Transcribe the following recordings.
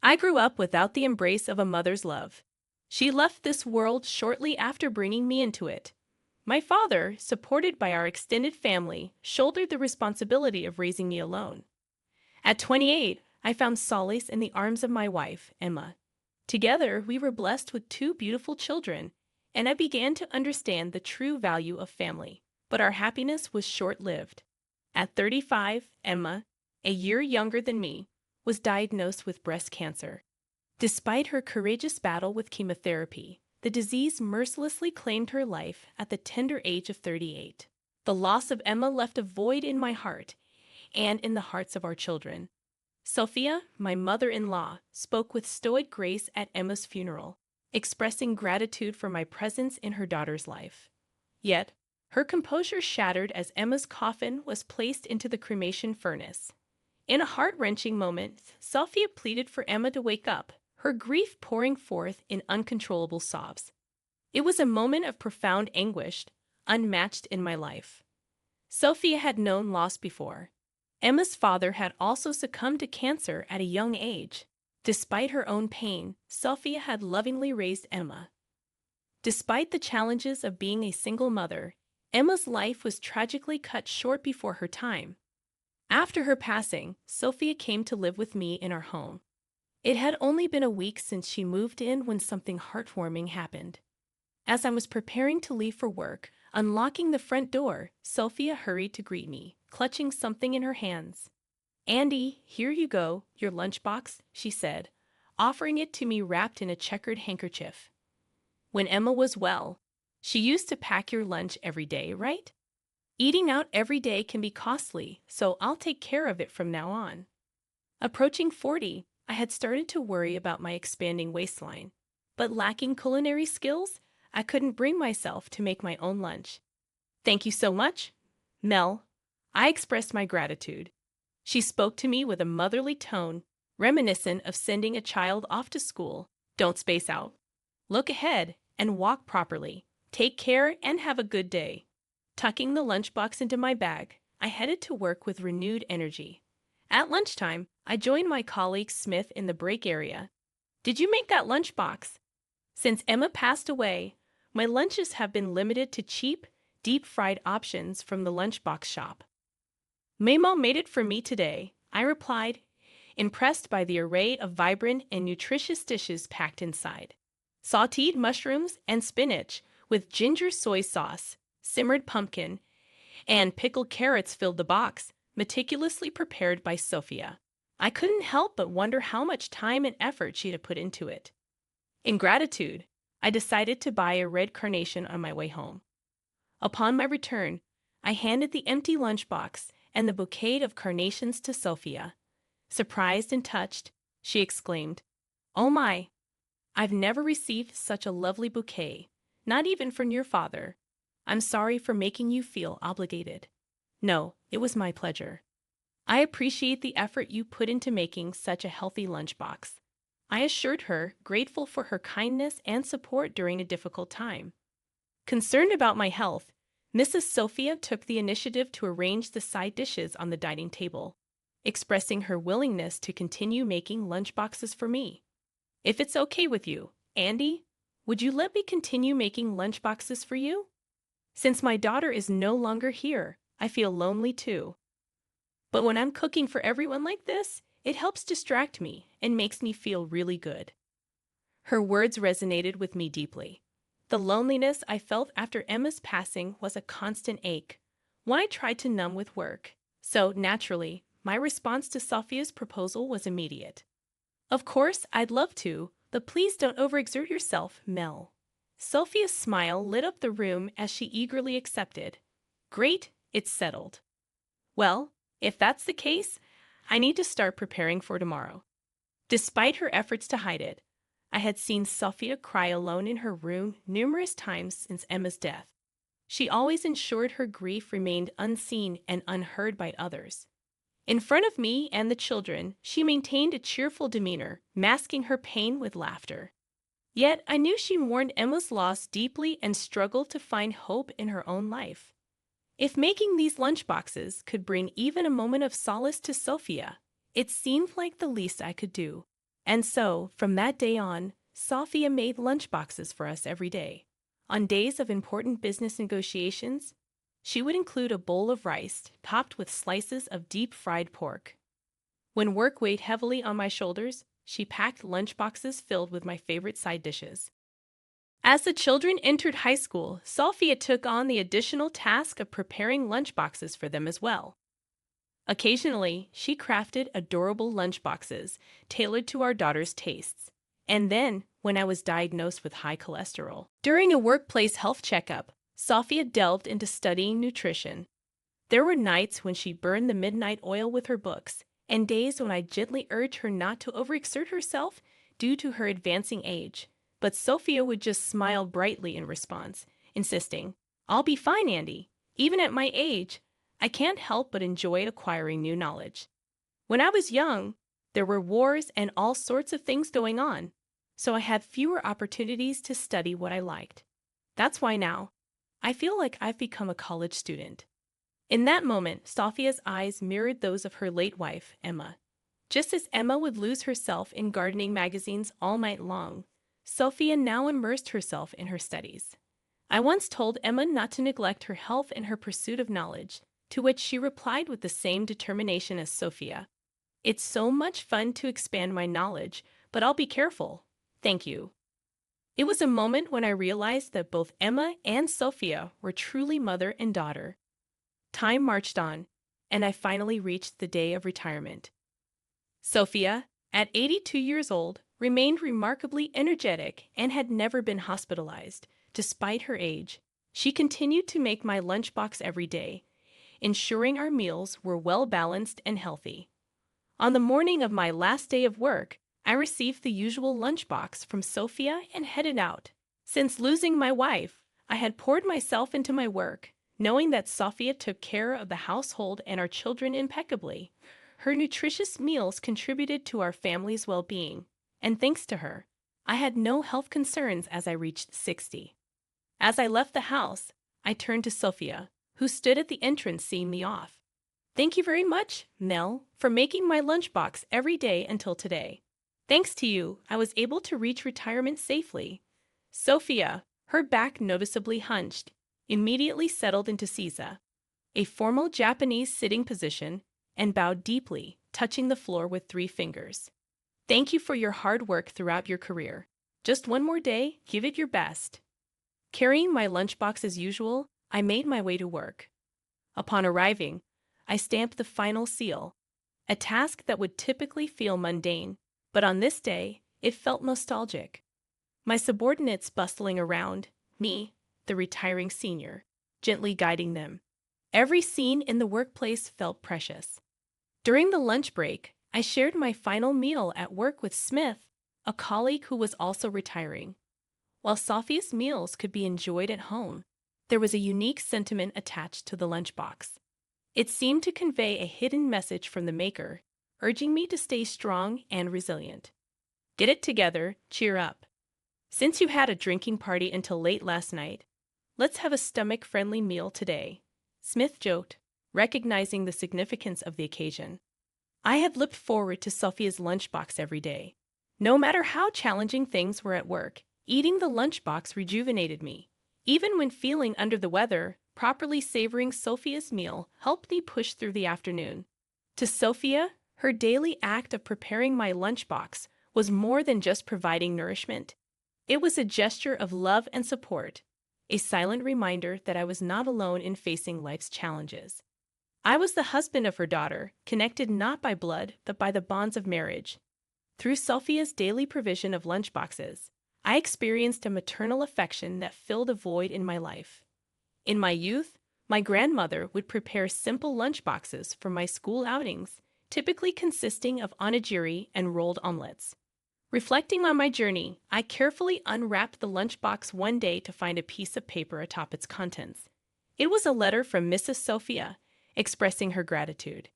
I grew up without the embrace of a mother's love. She left this world shortly after bringing me into it. My father, supported by our extended family, shouldered the responsibility of raising me alone. At 28, I found solace in the arms of my wife, Emma. Together, we were blessed with two beautiful children, and I began to understand the true value of family. But our happiness was short-lived. At 35, Emma, a year younger than me, was diagnosed with breast cancer. Despite her courageous battle with chemotherapy, the disease mercilessly claimed her life at the tender age of 38. The loss of Emma left a void in my heart and in the hearts of our children. Sophia, my mother-in-law, spoke with stoic grace at Emma's funeral, expressing gratitude for my presence in her daughter's life. Yet, her composure shattered as Emma's coffin was placed into the cremation furnace. In a heart-wrenching moment, Sophia pleaded for Emma to wake up, her grief pouring forth in uncontrollable sobs. It was a moment of profound anguish, unmatched in my life. Sophia had known loss before. Emma's father had also succumbed to cancer at a young age. Despite her own pain, Sophia had lovingly raised Emma. Despite the challenges of being a single mother, Emma's life was tragically cut short before her time. After her passing, Sophia came to live with me in our home. It had only been a week since she moved in when something heartwarming happened. As I was preparing to leave for work, unlocking the front door, Sophia hurried to greet me, clutching something in her hands. "Andy, here you go, your lunchbox," she said, offering it to me wrapped in a checkered handkerchief. "When Emma was well, she used to pack your lunch every day, right? Eating out every day can be costly, so I'll take care of it from now on." Approaching 40, I had started to worry about my expanding waistline, but lacking culinary skills, I couldn't bring myself to make my own lunch. "Thank you so much, Mel." I expressed my gratitude. She spoke to me with a motherly tone, reminiscent of sending a child off to school. "Don't space out. Look ahead and walk properly. Take care and have a good day." Tucking the lunchbox into my bag, I headed to work with renewed energy. At lunchtime, I joined my colleague Smith in the break area. "Did you make that lunchbox?" Since Emma passed away, my lunches have been limited to cheap, deep-fried options from the lunchbox shop. "Mamo made it for me today," I replied, impressed by the array of vibrant and nutritious dishes packed inside. Sauteed mushrooms and spinach with ginger soy sauce, simmered pumpkin, and pickled carrots filled the box, meticulously prepared by Sophia. I couldn't help but wonder how much time and effort she'd have put into it. In gratitude, I decided to buy a red carnation on my way home. Upon my return, I handed the empty lunchbox and the bouquet of carnations to Sophia. Surprised and touched, she exclaimed, "Oh my, I've never received such a lovely bouquet, not even from your father. I'm sorry for making you feel obligated." "No, it was my pleasure. I appreciate the effort you put into making such a healthy lunchbox," I assured her, grateful for her kindness and support during a difficult time. Concerned about my health, Mrs. Sophia took the initiative to arrange the side dishes on the dining table, expressing her willingness to continue making lunchboxes for me. "If it's okay with you, Andy, would you let me continue making lunchboxes for you? Since my daughter is no longer here, I feel lonely too. But when I'm cooking for everyone like this, it helps distract me and makes me feel really good." Her words resonated with me deeply. The loneliness I felt after Emma's passing was a constant ache, one I tried to numb with work. So, naturally, my response to Sophia's proposal was immediate. "Of course, I'd love to, but please don't overexert yourself, Mel." Sophia's smile lit up the room as she eagerly accepted. "Great, it's settled. Well, if that's the case, I need to start preparing for tomorrow." Despite her efforts to hide it, I had seen Sophia cry alone in her room numerous times since Emma's death. She always ensured her grief remained unseen and unheard by others. In front of me and the children, she maintained a cheerful demeanor, masking her pain with laughter. Yet I knew she mourned Emma's loss deeply and struggled to find hope in her own life. If making these lunchboxes could bring even a moment of solace to Sophia, it seemed like the least I could do. And so, from that day on, Sophia made lunchboxes for us every day. On days of important business negotiations, she would include a bowl of rice topped with slices of deep-fried pork. When work weighed heavily on my shoulders, she packed lunchboxes filled with my favorite side dishes. As the children entered high school, Sophia took on the additional task of preparing lunchboxes for them as well. Occasionally, she crafted adorable lunchboxes tailored to our daughter's tastes. And then, when I was diagnosed with high cholesterol, during a workplace health checkup, Sophia delved into studying nutrition. There were nights when she burned the midnight oil with her books, and days when I gently urged her not to overexert herself due to her advancing age. But Sophia would just smile brightly in response, insisting, "I'll be fine, Andy. Even at my age, I can't help but enjoy acquiring new knowledge." When I was young, there were wars and all sorts of things going on, so I had fewer opportunities to study what I liked. That's why now, I feel like I've become a college student. In that moment, Sophia's eyes mirrored those of her late wife, Emma. Just as Emma would lose herself in gardening magazines all night long, Sophia now immersed herself in her studies. I once told Emma not to neglect her health in her pursuit of knowledge, to which she replied with the same determination as Sophia. "It's so much fun to expand my knowledge, but I'll be careful. Thank you." It was a moment when I realized that both Emma and Sophia were truly mother and daughter. Time marched on, and I finally reached the day of retirement. Sophia, at 82 years old, remained remarkably energetic and had never been hospitalized. Despite her age, she continued to make my lunchbox every day, ensuring our meals were well-balanced and healthy. On the morning of my last day of work, I received the usual lunchbox from Sophia and headed out. Since losing my wife, I had poured myself into my work, knowing that Sophia took care of the household and our children impeccably. Her nutritious meals contributed to our family's well-being, and thanks to her, I had no health concerns as I reached 60. As I left the house, I turned to Sophia, who stood at the entrance seeing me off. "Thank you very much, Mel, for making my lunchbox every day until today. Thanks to you, I was able to reach retirement safely." Sophia, her back noticeably hunched, immediately settled into seiza, a formal Japanese sitting position, and bowed deeply, touching the floor with 3 fingers. "Thank you for your hard work throughout your career. Just one more day, give it your best." Carrying my lunchbox as usual, I made my way to work. Upon arriving, I stamped the final seal, a task that would typically feel mundane, but on this day, it felt nostalgic. My subordinates bustling around, me, the retiring senior, gently guiding them. Every scene in the workplace felt precious. During the lunch break, I shared my final meal at work with Smith, a colleague who was also retiring. While Sophia's meals could be enjoyed at home, there was a unique sentiment attached to the lunchbox. It seemed to convey a hidden message from the maker, urging me to stay strong and resilient. "Get it together, cheer up. Since you had a drinking party until late last night, let's have a stomach-friendly meal today," Smith joked, recognizing the significance of the occasion. I had looked forward to Sophia's lunchbox every day. No matter how challenging things were at work, eating the lunchbox rejuvenated me. Even when feeling under the weather, properly savoring Sophia's meal helped me push through the afternoon. To Sophia, her daily act of preparing my lunchbox was more than just providing nourishment. It was a gesture of love and support, a silent reminder that I was not alone in facing life's challenges. I was the husband of her daughter, connected not by blood, but by the bonds of marriage. Through Sophia's daily provision of lunchboxes, I experienced a maternal affection that filled a void in my life. In my youth, my grandmother would prepare simple lunchboxes for my school outings, typically consisting of onigiri and rolled omelets. Reflecting on my journey, I carefully unwrapped the lunchbox one day to find a piece of paper atop its contents. It was a letter from Mrs. Sophia, expressing her gratitude.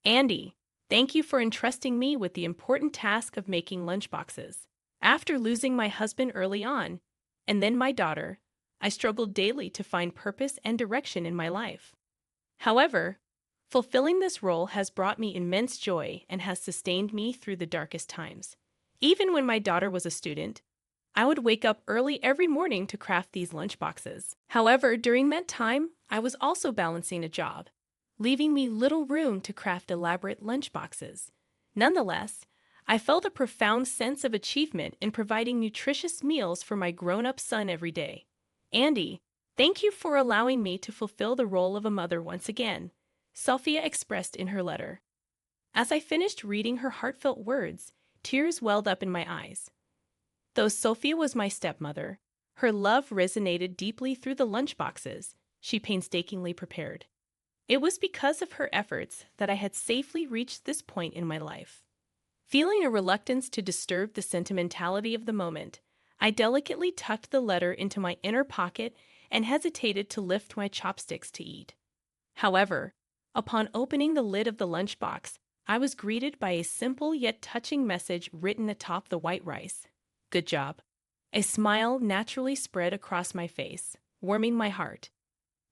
"Andy, thank you for entrusting me with the important task of making lunchboxes. After losing my husband early on, and then my daughter, I struggled daily to find purpose and direction in my life. However, fulfilling this role has brought me immense joy and has sustained me through the darkest times. Even when my daughter was a student, I would wake up early every morning to craft these lunchboxes. However, during that time, I was also balancing a job, leaving me little room to craft elaborate lunchboxes. Nonetheless, I felt a profound sense of achievement in providing nutritious meals for my grown-up son every day. Andy, thank you for allowing me to fulfill the role of a mother once again, Sophia expressed in her letter. As I finished reading her heartfelt words, tears welled up in my eyes. Though Sophia was my stepmother, her love resonated deeply through the lunchboxes she painstakingly prepared. It was because of her efforts that I had safely reached this point in my life. Feeling a reluctance to disturb the sentimentality of the moment, I delicately tucked the letter into my inner pocket and hesitated to lift my chopsticks to eat. However, upon opening the lid of the lunchbox, I was greeted by a simple yet touching message written atop the white rice. Good job. A smile naturally spread across my face, warming my heart.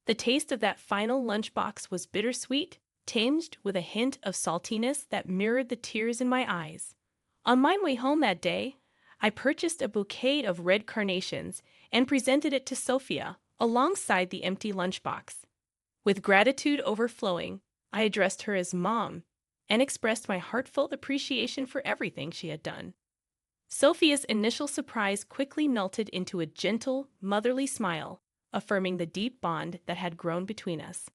The taste of that final lunchbox was bittersweet, tinged with a hint of saltiness that mirrored the tears in my eyes. On my way home that day, I purchased a bouquet of red carnations and presented it to Sophia alongside the empty lunchbox. With gratitude overflowing, I addressed her as Mom and expressed my heartfelt appreciation for everything she had done. Sophia's initial surprise quickly melted into a gentle, motherly smile, affirming the deep bond that had grown between us.